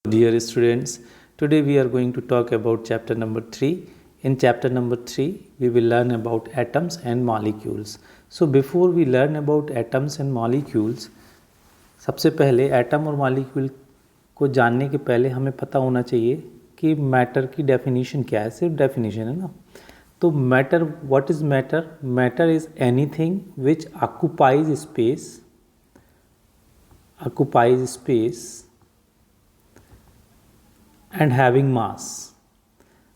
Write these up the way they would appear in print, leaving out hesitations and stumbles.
Dear students, today we are going to talk about chapter number 3. In chapter number 3, we will learn about atoms and molecules. So before we learn about atoms and molecules, सबसे पहले atom और molecule को जानने के पहले हमें पता होना चाहिए कि मैटर की डेफिनेशन क्या है। सिर्फ डेफिनेशन है ना। तो matter, what is matter? Matter is anything which occupies space and having mass.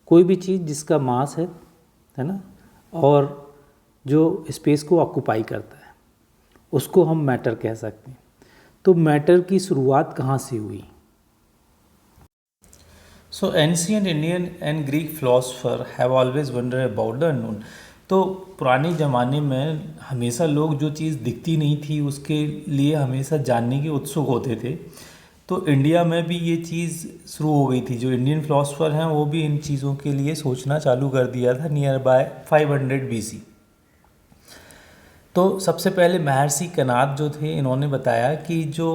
कोई भी चीज़ जिसका मास है ना, और जो स्पेस को ऑक्यूपाई करता है, उसको हम मैटर कह सकते हैं। तो मैटर की शुरुआत कहाँ से हुई? So ancient Indian and Greek philosopher have always wonder about the unknown. तो पुराने ज़माने में हमेशा लोग जो चीज़ दिखती नहीं थी उसके लिए हमेशा जानने के उत्सुक होते थे। तो इंडिया में भी ये चीज़ शुरू हो गई थी। जो इंडियन फिलोसोफर हैं वो भी इन चीज़ों के लिए सोचना चालू कर दिया था नियर बाय 500 BC। तो सबसे पहले महर्षि कनाद जो थे, इन्होंने बताया कि जो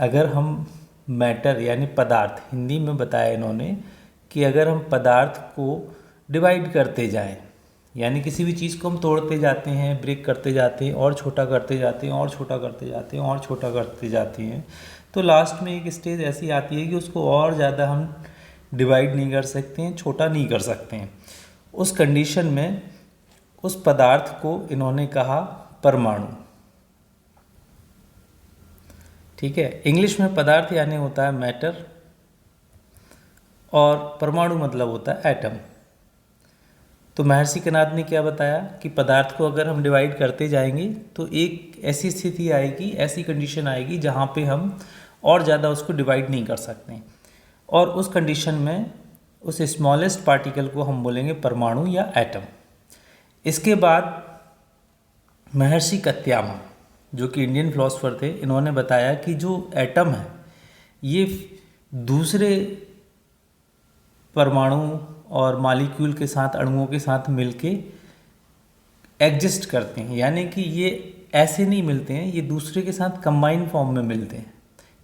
अगर हम मैटर यानी पदार्थ, हिंदी में बताया इन्होंने कि अगर हम पदार्थ को डिवाइड करते जाएं, यानी किसी भी चीज़ को हम तोड़ते जाते हैं, ब्रेक करते जाते हैं और छोटा करते जाते हैं और छोटा करते जाते हैं और छोटा करते जाते हैं, तो लास्ट में एक स्टेज ऐसी आती है कि उसको और ज़्यादा हम डिवाइड नहीं कर सकते हैं, छोटा नहीं कर सकते हैं। उस कंडीशन में उस पदार्थ को इन्होंने कहा परमाणु। ठीक है, इंग्लिश में पदार्थ यानी होता है मैटर और परमाणु मतलब होता है एटम। तो महर्षि कनाद ने क्या बताया कि पदार्थ को अगर हम डिवाइड करते जाएंगे तो एक ऐसी स्थिति आएगी, ऐसी कंडीशन आएगी जहाँ पे हम और ज़्यादा उसको डिवाइड नहीं कर सकते, और उस कंडीशन में उस स्मॉलेस्ट पार्टिकल को हम बोलेंगे परमाणु या एटम। इसके बाद महर्षि कत्यामा, जो कि इंडियन फिलोसोफर थे, इन्होंने बताया कि जो एटम है ये दूसरे परमाणु और मॉलिक्यूल के साथ, अणुओं के साथ मिलके एग्जिस्ट करते हैं, यानी कि ये ऐसे नहीं मिलते हैं, ये दूसरे के साथ कंबाइन फॉर्म में मिलते हैं।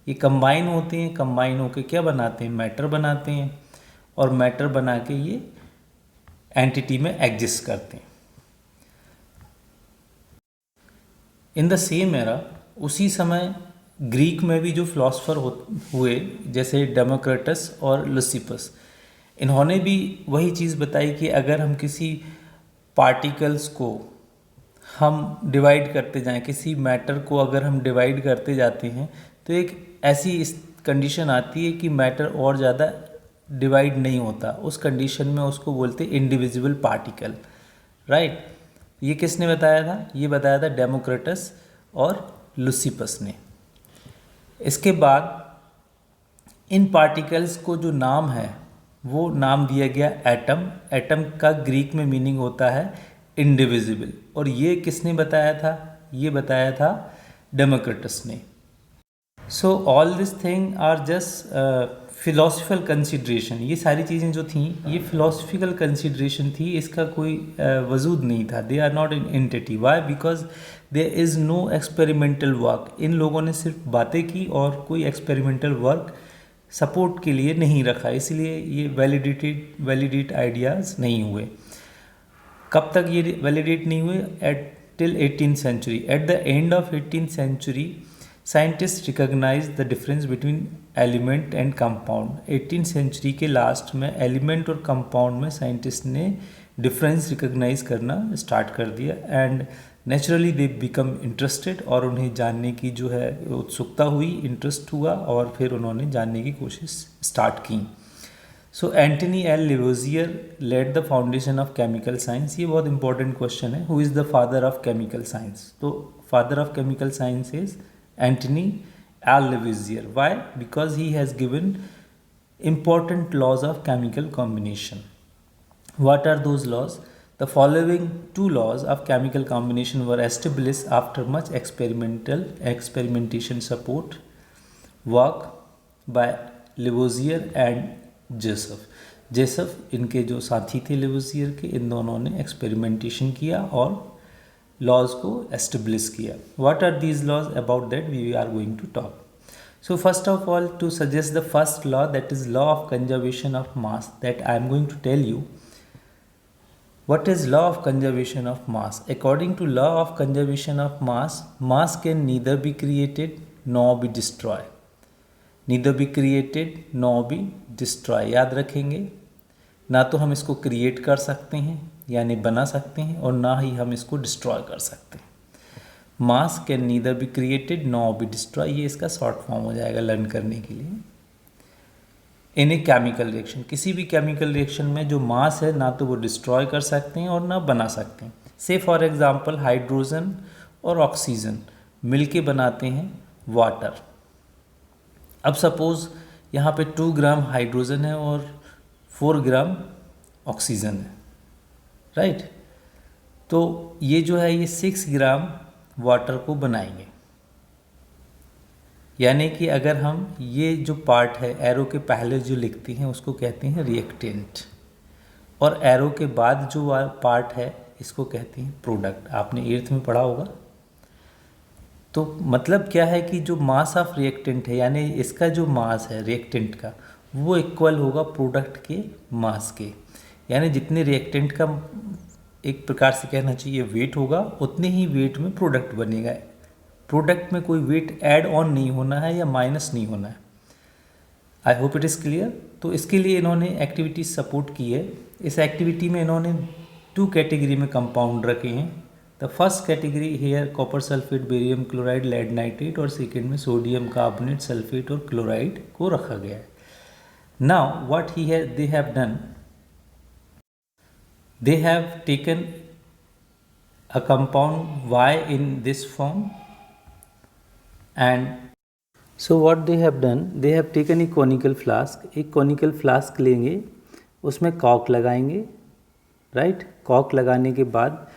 ये कंबाइन होते हैं, कंबाइन होके क्या बनाते हैं? मैटर बनाते हैं, और मैटर बना के ये एंटिटी में एग्जिस्ट करते हैं। इन द सेम एरा, उसी समय ग्रीक में भी जो फिलोसोफर हुए, जैसे डेमोक्रिटस और लुसिपस, इन्होंने भी वही चीज़ बताई कि अगर हम किसी पार्टिकल्स को हम डिवाइड करते जाएं, किसी मैटर को अगर हम डिवाइड करते जाते हैं, तो एक ऐसी कंडीशन आती है कि मैटर और ज़्यादा डिवाइड नहीं होता। उस कंडीशन में उसको बोलते हैं इंडिविजुअल पार्टिकल, राइट। ये किसने बताया था? ये बताया था डेमोक्रिटस और लुसिपस ने। इसके बाद इन पार्टिकल्स को जो नाम है वो नाम दिया गया एटम। एटम का ग्रीक में मीनिंग होता है इंडिविजिबल, और ये किसने बताया था? ये बताया था डेमोक्रिटस ने। So all this thing are just philosophical consideration. ये सारी चीज़ें जो थी ये फिलोसफिकल कंसिड्रेशन थी, इसका कोई वजूद नहीं था। They are not in entity. Why? Because there is no experimental work. इन लोगों ने सिर्फ बातें की और कोई एक्सपेरिमेंटल वर्क सपोर्ट के लिए नहीं रखा, इसलिए ये वैलिडेट आइडियाज़ नहीं हुए। कब तक ये वैलिडेट नहीं हुए? Till 18th century. At the end of 18th century scientist recognise the difference between element and compound. 18th century के लास्ट में एलिमेंट और कंपाउंड में साइंटिस्ट ने डिफरेंस रिकॉग्नाइज करना स्टार्ट कर दिया, and naturally they become interested, और उन्हें जानने की जो है उत्सुकता हुई, इंटरेस्ट हुआ, और फिर उन्होंने जानने की कोशिश स्टार्ट की। So Antoine L Lavoisier laid the foundation of chemical science. ये बहुत इंपॉर्टेंट क्वेश्चन है, who is the father of chemical science? तो father of chemical science is Antoine L Lavoisier. Why? Because he has given important laws of chemical combination. What are those laws? The following two laws of chemical combination were established after much experimentation support work by Lavoisier and Joseph. जेसफ इनके जो साथी थे Lavoisier के, इन दोनों ने experimentation किया और laws को एस्टेब्लिश किया. What are these laws? About that we are going to talk. So first of all, to suggest the first law, that is law of conservation of mass, that I am going to tell you. What is law of conservation of mass? According to law of conservation of mass, mass can neither be created nor be destroyed. Neither be created nor be destroy. याद रखेंगे, ना तो हम इसको create कर सकते हैं यानी बना सकते हैं, और ना ही हम इसको डिस्ट्रॉय कर सकते हैं. मास can neither be created nor be destroy, ये इसका शॉर्ट फॉर्म हो जाएगा लर्न करने के लिए. इन ए केमिकल रिएक्शन, किसी भी केमिकल रिएक्शन में जो मास है ना तो वो डिस्ट्रॉय कर सकते हैं और ना बना सकते हैं. से फॉर एग्जांपल हाइड्रोजन और ऑक्सीजन मिलके बनाते हैं वाटर. अब सपोज़ यहाँ पे 2 ग्राम हाइड्रोजन है और 4 ग्राम ऑक्सीजन है, राइट. तो ये जो है ये 6 ग्राम वाटर को बनाएंगे. यानी कि अगर हम ये जो पार्ट है एरो के पहले जो लिखते हैं उसको कहते हैं रिएक्टेंट, और एरो के बाद जो पार्ट है इसको कहते हैं प्रोडक्ट. आपने 8th में पढ़ा होगा. तो मतलब क्या है कि जो मास ऑफ रिएक्टेंट है यानी इसका जो मास है रिएक्टेंट का वो इक्वल होगा प्रोडक्ट के मास के. यानी जितने रिएक्टेंट का एक प्रकार से कहना चाहिए वेट होगा उतने ही वेट में प्रोडक्ट बनेगा. प्रोडक्ट में कोई वेट ऐड ऑन नहीं होना है या माइनस नहीं होना है. I hope it is clear. तो इसके लिए इन्होंने एक्टिविटी सपोर्ट की है. इस एक्टिविटी में इन्होंने 2 कैटेगरी में कंपाउंड रखे हैं. The first category here copper sulphate barium chloride lead nitrate, और सेकेंड में सोडियम कार्बोनेट सल्फेट और क्लोराइड को रखा गया है. Now what they have done, they have taken a compound Y in this form, and so what they have done, they have taken a conical flask. एक conical flask लेंगे, उसमें Kock लगाएंगे, right. Kock लगाने के बाद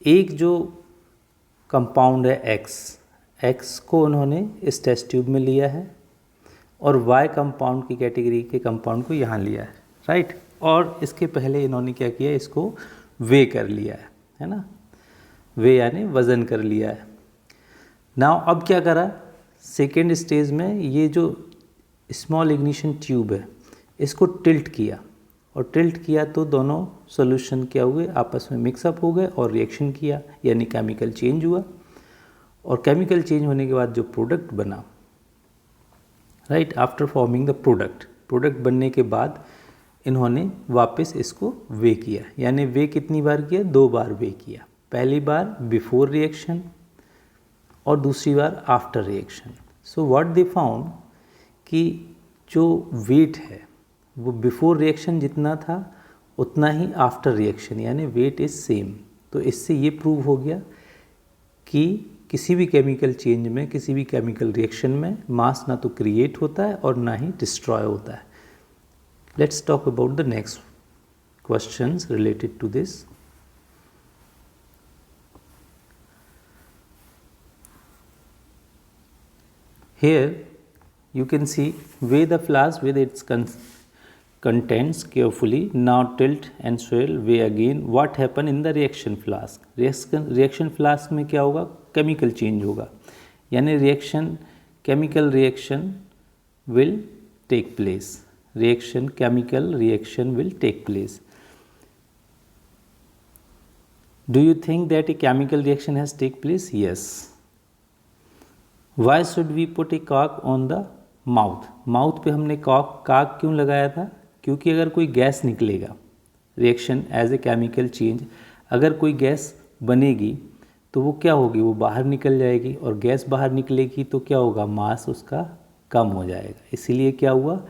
एक जो compound है X को उन्होंने इस टेस्ट ट्यूब में लिया है और Y कंपाउंड की कैटेगरी के कंपाउंड को यहाँ लिया है, राइट. और इसके पहले इन्होंने क्या किया, इसको वे कर लिया है ना. वे यानी वज़न कर लिया है. नाउ अब क्या करा, सेकेंड स्टेज में ये जो स्मॉल इग्निशन ट्यूब है इसको टिल्ट किया, और टिल्ट किया तो दोनों सॉल्यूशन क्या हुए, आपस में मिक्सअप हो गए और रिएक्शन किया यानी केमिकल चेंज हुआ. और केमिकल चेंज होने के बाद जो प्रोडक्ट बना, right, after forming the product बनने के बाद इन्होंने वापस इसको वे किया. यानी वे कितनी बार किया, 2 बार वे किया. पहली बार बिफोर रिएक्शन और दूसरी बार after reaction. So what they found कि जो वेट है वो बिफोर रिएक्शन जितना था उतना ही आफ्टर रिएक्शन, यानी वेट इज़ सेम. तो इससे ये प्रूव हो गया कि किसी भी केमिकल चेंज में, किसी भी केमिकल रिएक्शन में मास ना तो क्रिएट होता है और ना ही डिस्ट्रॉय होता है. Let's talk about the next questions related to this. Here you can see weigh the flask with its contents carefully. Now tilt and swirl, weigh again. What happened in the reaction flask? Reaction flask में क्या होगा, chemical change होगा. यानी chemical reaction will take place. Chemical reaction will take place. Do you think that a chemical reaction has take place? Yes. Why should we put a cork on the mouth? Mouth पे हमने cork क्यों लगाया था? क्योंकि अगर कोई gas निकलेगा, reaction as a chemical change, अगर कोई गैस बनेगी तो वो क्या होगी, वो बाहर निकल जाएगी, और गैस बाहर निकलेगी तो क्या होगा, मास उसका कम हो जाएगा. इसीलिए क्या हुआ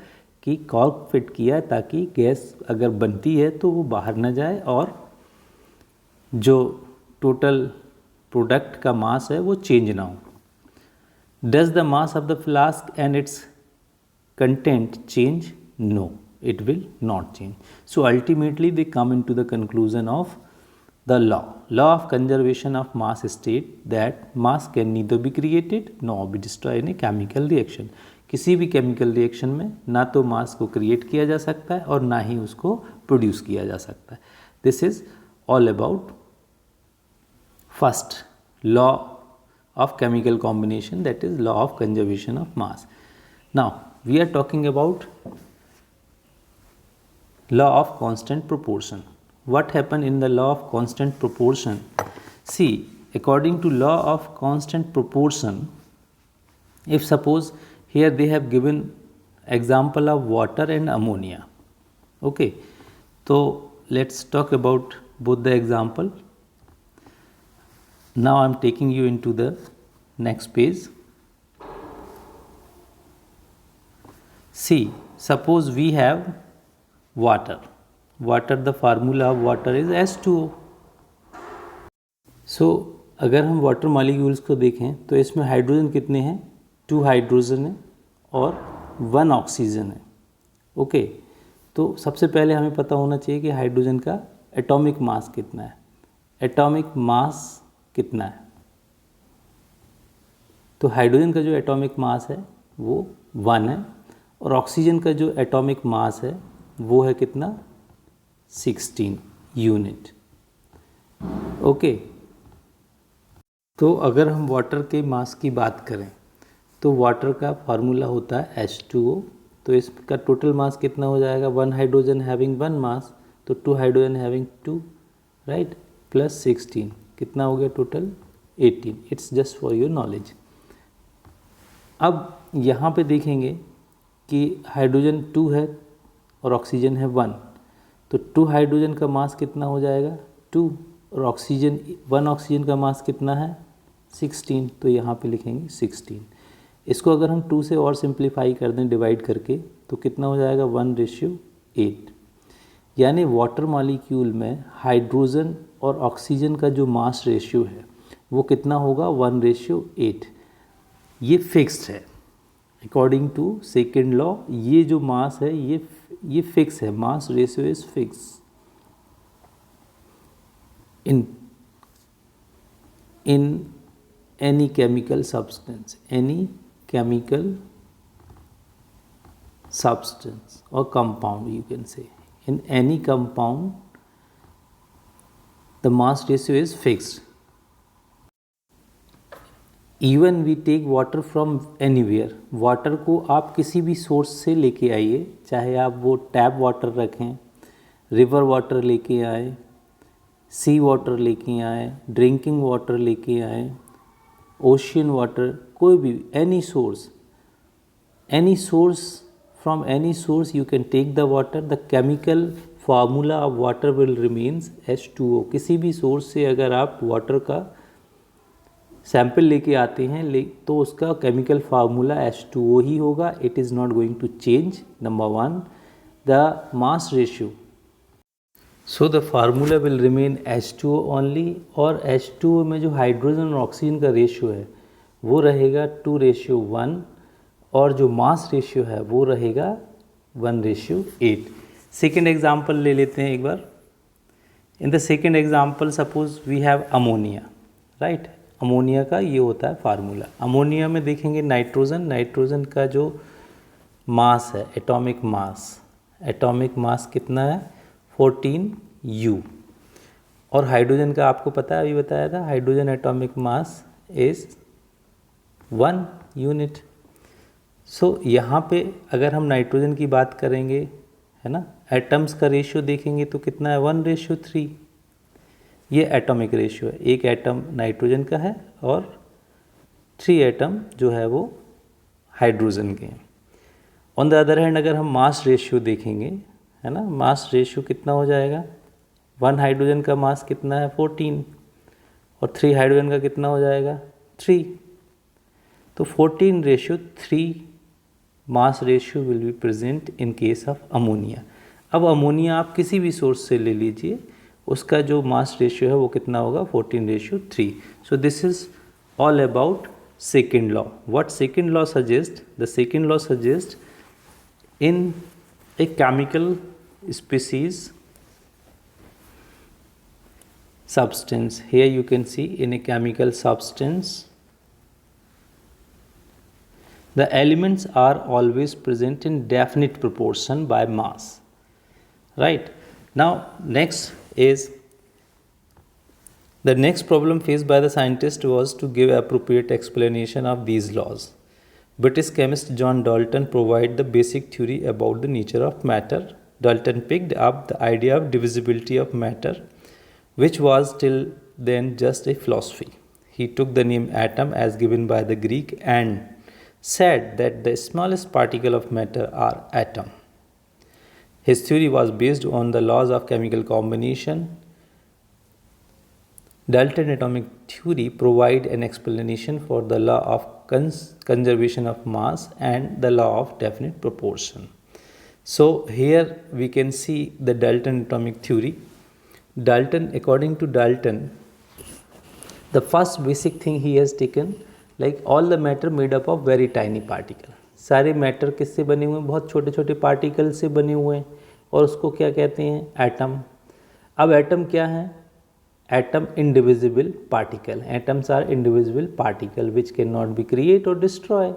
कि कॉर्क फिट किया ताकि गैस अगर बनती है तो वो बाहर ना जाए और जो टोटल प्रोडक्ट का मास है वो चेंज ना हो. Does the mass of the flask and its content change? No, it will not change. So ultimately they come into the conclusion of the law of conservation of mass state that mass can neither be created nor be destroyed in a chemical reaction. किसी भी chemical reaction में ना तो मास को create किया जा सकता है और ना ही उसको प्रोड्यूस किया जा सकता है. This is all about first law of chemical combination, that is law of conservation of mass. Now, we are talking about law of constant proportion. What happened in the law of constant proportion? See, according to law of constant proportion, if suppose here they have given example of water and ammonia. Okay, so let's talk about both the example. Now I am taking you into the next page. See, suppose we have water. Water, the formula of water is H2O. So अगर हम water molecules को देखें तो इसमें hydrogen कितने हैं? 2 hydrogen है और 1 ऑक्सीजन है. ओके, तो सबसे पहले हमें पता होना चाहिए कि हाइड्रोजन का एटॉमिक मास कितना है. एटॉमिक मास कितना है? तो हाइड्रोजन का जो एटॉमिक मास है वो 1 है और ऑक्सीजन का जो एटॉमिक मास है वो है कितना? 16 यूनिट. ओके, तो अगर हम वाटर के मास की बात करें तो वाटर का फार्मूला होता है H2O. तो इसका टोटल मास कितना हो जाएगा? 1 हाइड्रोजन हैविंग 1 मास, तो 2 हाइड्रोजन हैविंग 2, राइट, प्लस 16, कितना हो गया total? 18. It's just for your knowledge. अब यहाँ पे देखेंगे कि हाइड्रोजन 2 है और ऑक्सीजन है 1, तो 2 हाइड्रोजन का मास कितना हो जाएगा? 2, और ऑक्सीजन 1 ऑक्सीजन का मास कितना है? 16. तो यहाँ पे लिखेंगे 16. इसको अगर हम 2 से और सिंप्लीफाई कर दें डिवाइड करके तो कितना हो जाएगा? 1:8. यानी वाटर मॉलिक्यूल में हाइड्रोजन और ऑक्सीजन का जो मास रेशियो है वो कितना होगा? 1:8. ये फिक्स्ड है अकॉर्डिंग टू सेकेंड लॉ. ये जो मास है ये फिक्स है. Mass ratio is fix in any chemical substance, or compound, you can say. In any compound the mass ratio is fixed. Even we take water from anywhere. Water को आप किसी भी source से लेके आइए, चाहे आप वो टैप वाटर रखें, रिवर वाटर लेके आए, सी वाटर लेके आए, ड्रिंकिंग वाटर लेके आए, ओशियन वाटर, कोई भी any source from any source you can take the water. The chemical formula of water will remains H2O. किसी भी सोर्स से अगर आप वाटर का सैंपल लेके आते हैं तो उसका केमिकल फार्मूला H2O ही होगा. It is not going to change. Number 1, the mass ratio, so the formula will remain H2O only. और H2O में जो हाइड्रोजन और ऑक्सीजन का रेशियो है वो रहेगा 2:1 और जो मास रेशियो है वो रहेगा 1:8. सेकेंड एग्जाम्पल ले लेते हैं एक बार. In the second example suppose we have ammonia, right. Ammonia का ये होता है फार्मूला. अमोनिया में देखेंगे नाइट्रोजन का जो मास है, एटॉमिक मास कितना है? 14U. और हाइड्रोजन का आपको पता है, अभी बताया था, hydrogen atomic mass is 1 unit. So यहाँ पे अगर हम नाइट्रोजन की बात करेंगे, है ना, एटम्स का रेशियो देखेंगे तो कितना है? 1:3. ये एटॉमिक रेशियो है. एक एटम नाइट्रोजन का है और 3 एटम जो है वो हाइड्रोजन के हैं. ऑन द अदर हैंड अगर हम मास रेशियो देखेंगे, है ना, मास रेशियो कितना हो जाएगा? 1 हाइड्रोजन का मास कितना है? 14 और 3 हाइड्रोजन का कितना हो जाएगा? 3. तो 14:3 mass ratio will be present in case of ammonia. अब अमोनिया आप किसी भी सोर्स से ले लीजिए, उसका जो मास रेशियो है वो कितना होगा? 14:3. So this is all about second law. What second law suggest? The second law suggest in a chemical species substance. Here you can see in a chemical substance the elements are always present in definite proportion by mass, right. Now next is the next problem faced by the scientist was to give appropriate explanation of these laws. British chemist John Dalton provided the basic theory about the nature of matter. Dalton picked up the idea of divisibility of matter, which was till then just a philosophy. He took the name atom as given by the Greek and said that the smallest particle of matter are atom. His theory was based on the laws of chemical combination. Dalton atomic theory provides an explanation for the law of conservation of mass and the law of definite proportion. So here we can see the Dalton atomic theory. Dalton, according to Dalton, the first basic thing he has taken, like all the matter made up of very tiny particle. सारे matter किससे बने हुए हैं? बहुत छोटे छोटे particle से बने हुए हैं, और उसको क्या कहते हैं? एटम. अब एटम क्या है? Atom indivisible particle. Atoms are indivisible particle which can not be create और destroy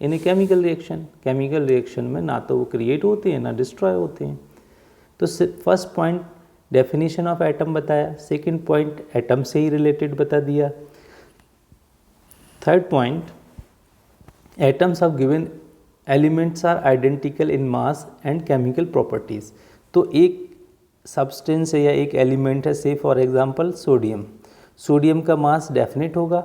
in a chemical reaction. Chemical reaction में ना तो वो क्रिएट होते हैं ना डिस्ट्रॉय होते हैं. तो first point definition of atom बताया. सेकंड पॉइंट एटम से ही रिलेटेड बता दिया. Third point, atoms of given elements are identical in mass and chemical properties. तो एक सब्सटेंस है या एक एलिमेंट है, से फॉर एग्जांपल सोडियम. सोडियम का मास डेफिनेट होगा,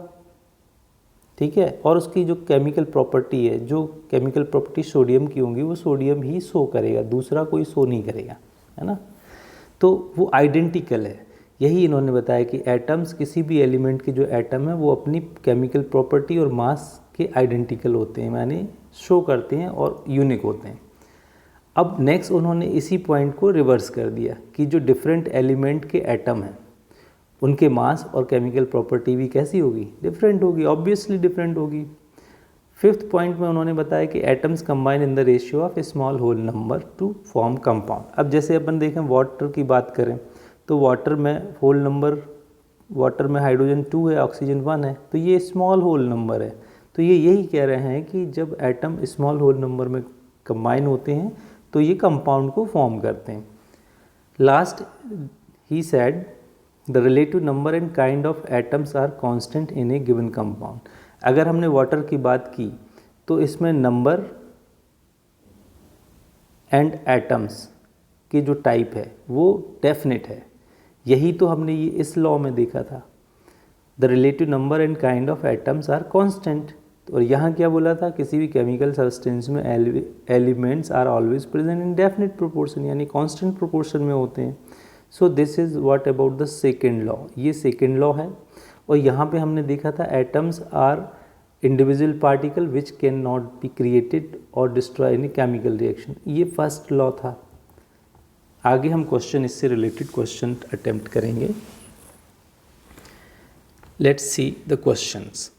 ठीक है, और उसकी जो केमिकल प्रॉपर्टी है, जो केमिकल प्रॉपर्टी सोडियम की होंगी वो सोडियम ही शो करेगा, दूसरा कोई शो नहीं करेगा, है ना. तो वो आइडेंटिकल है. यही इन्होंने बताया कि एटम्स, किसी भी एलिमेंट के जो एटम है वो अपनी केमिकल प्रॉपर्टी और मास के आइडेंटिकल होते हैं, यानी शो करते हैं और यूनिक होते हैं. अब नेक्स्ट उन्होंने इसी पॉइंट को रिवर्स कर दिया कि जो डिफरेंट एलिमेंट के एटम हैं उनके मास और केमिकल प्रॉपर्टी भी कैसी होगी? डिफरेंट होगी, ऑब्वियसली डिफरेंट होगी. फिफ्थ पॉइंट में उन्होंने बताया कि atoms combine in the ratio of a small whole number to form compound. अब जैसे अपन देखें वाटर की बात करें तो वाटर में होल नंबर, वाटर में हाइड्रोजन 2 है, ऑक्सीजन 1 है, तो ये स्मॉल होल नंबर है. तो ये यही कह रहे हैं कि जब एटम स्मॉल होल नंबर में कंबाइन होते हैं तो ये कंपाउंड को फॉर्म करते हैं. Last he said the relative number and kind of atoms are constant in a given compound. अगर हमने वाटर की बात की तो इसमें नंबर एंड एटम्स की जो टाइप है वो डेफिनेट है. यही तो हमने ये इस लॉ में देखा था, the relative number and kind of atoms are constant. और यहाँ क्या बोला था? किसी भी केमिकल सब्सटेंस में elements are always present in definite proportion, यानी कांस्टेंट प्रोपोर्शन में होते हैं. So this is what about the second law. ये सेकेंड लॉ है. और यहाँ पे हमने देखा था atoms are individual particle which can not be created और डिस्ट्रॉय इन केमिकल रिएक्शन. ये फर्स्ट लॉ था. आगे हम क्वेश्चन, इससे रिलेटेड क्वेश्चन अटेम्प्ट करेंगे. Let's see the questions.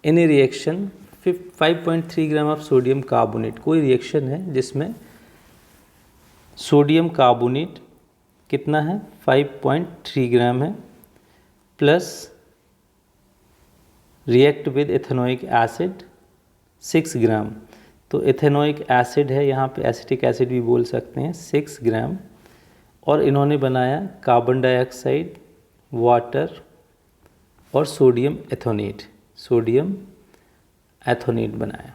In A reaction 5.3 gram of sodium carbonate. कोई रिएक्शन है जिसमें सोडियम कार्बोनेट कितना है? 5.3 ग्राम है, plus react with ethanoic acid 6 ग्राम. तो एथेनोइक एसिड है, यहाँ पे एसिटिक एसिड भी बोल सकते हैं, 6 ग्राम. और इन्होंने बनाया कार्बन डाइऑक्साइड, वाटर और सोडियम एथोनेट. सोडियम एथोनेट बनाया.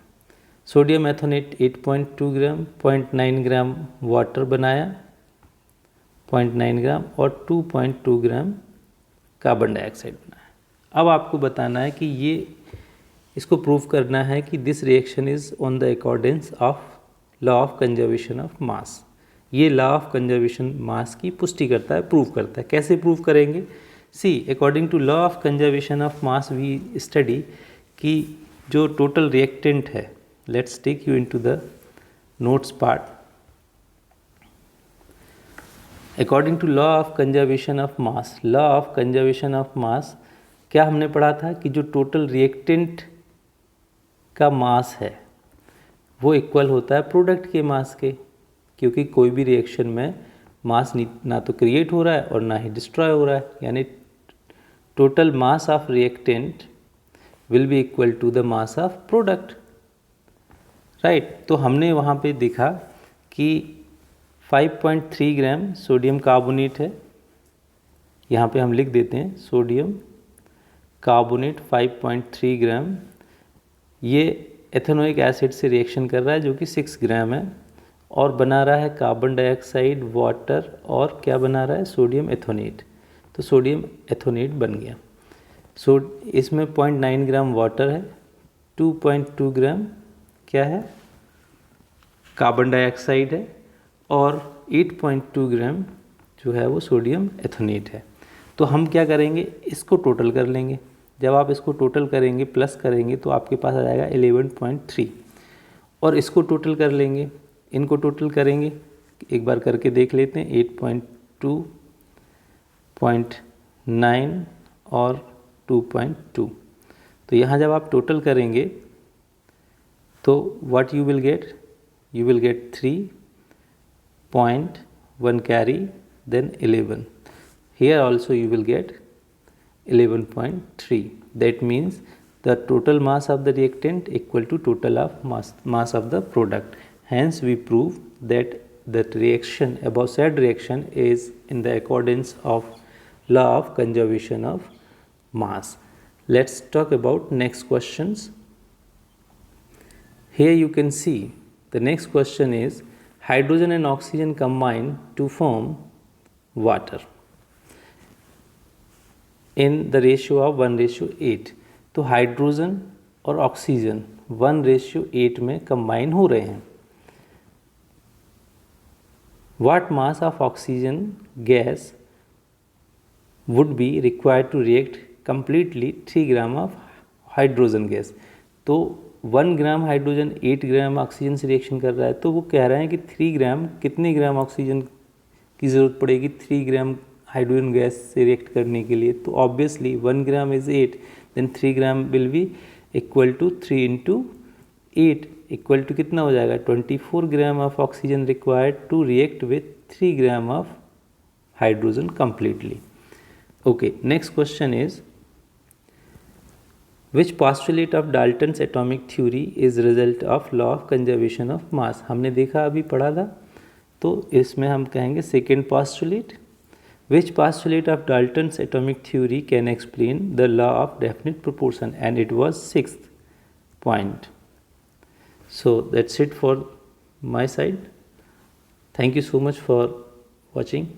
सोडियम एथोनेट 8.2 ग्राम, 0.9 ग्राम वाटर बनाया, 0.9 ग्राम, और 2.2 ग्राम कार्बन डाइऑक्साइड बनाया. अब आपको बताना है कि ये, इसको प्रूव करना है कि this reaction is on the accordance of law of conservation of मास. ये लॉ ऑफ कंजर्वेशन मास की पुष्टि करता है, प्रूव करता है. कैसे प्रूव करेंगे? See, according to law of conservation of mass we study कि जो टोटल रिएक्टेंट है, let's take you into the notes part. According to law of conservation of mass, law of conservation of mass क्या हमने पढ़ा था कि जो total reactant का मास है वो इक्वल होता है प्रोडक्ट के मास के, क्योंकि कोई भी रिएक्शन में मास ना तो क्रिएट हो रहा है और ना ही डिस्ट्रॉय हो रहा है, यानी total mass of reactant will be equal to the mass of product, right. तो हमने वहाँ पे देखा कि 5.3 ग्राम सोडियम कार्बोनेट है, यहाँ पे हम लिख देते हैं सोडियम कार्बोनेट 5.3 ग्राम. ये एथेनोइक एसिड से रिएक्शन कर रहा है जो कि 6 ग्राम है, और बना रहा है कार्बन डाइऑक्साइड, वाटर, और क्या बना रहा है, सोडियम एथोनेट। तो सोडियम एथोनेट बन गया। इसमें 0.9 ग्राम वाटर है, 2.2 ग्राम क्या है, कार्बन डाइऑक्साइड है, और 8.2 ग्राम जो है वो सोडियम एथोनेट है। तो हम क्या करेंगे, इसको टोटल कर लेंगे। जब आप इसको टोटल करेंगे, प्लस करेंगे, तो आपके पास आ जाएगा 11.3, और इसको टोटल कर लेंगे, इनको टोटल करेंगे, एक बार करके देख लेते हैं। 8.2, 0.9 और 2.2। तो यहाँ जब आप टोटल करेंगे तो what you will get, you will get 3.1 carry, then 11. Here also you will get 11.3. That means the total mass of the reactant equal to total of mass of the product. Hence we prove that reaction, above said reaction, is in the accordance of law of conservation of mass. Let's talk about next questions. Here you can see the next question is hydrogen and oxygen combine to form water in the ratio of 1:8. तो hydrogen और oxygen 1:8 में combine हो रहे हैं। What mass of oxygen gas would be required to react completely 3 gram of hydrogen gas? तो 1 gram hydrogen 8 gram oxygen से reaction कर रहा है, तो वो कह रहे हैं कि 3 ग्राम, कितने ग्राम ऑक्सीजन की ज़रूरत पड़ेगी 3 ग्राम हाइड्रोजन गैस से रिएक्ट करने के लिए। तो obviously 1 gram is 8, then 3 gram will be equal to 3 into 8 equal to कितना हो जाएगा, 24 gram of oxygen required to react with 3 gram of hydrogen completely. Okay, next question is Which postulate of Dalton's atomic theory is result of law of conservation of mass? हमने देखा, अभी पढ़ा था, तो इसमें हम कहेंगे second postulate. Which postulate of Dalton's atomic theory can explain the law of definite proportion? And it was 6th point. So that's it for my side. Thank you so much for watching.